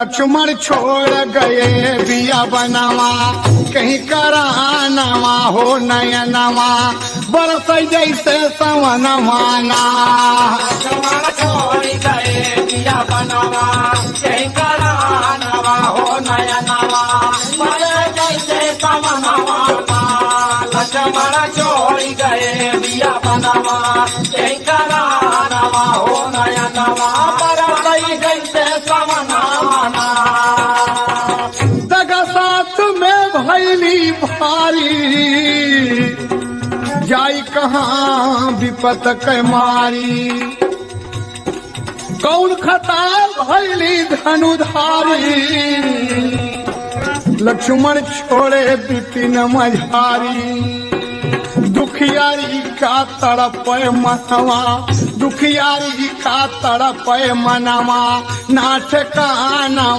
लक्ष्मण छोड़ गए बिया बनावा कहीं करानवा हो नयनवा बरस जैसे सवनवाना। लक्ष्मण छोड़ गए बिया बनावा कहीं करानवा हो नयनवा बरस जैसे सवनवाना। लक्ष्मण छोड़ गए बिया बनावा कहीं करानवा हो नयनवा बरस जैसे सवनवाना। दगा साथ में भैली भारी जाई कहाँ विपत के मारी। कौन खता भैली धनुधारी लक्ष्मण छोड़े विपिन मझारी। दुखियारी का तड़प मनवा दुखियारी का तड़प मनवा नाथ का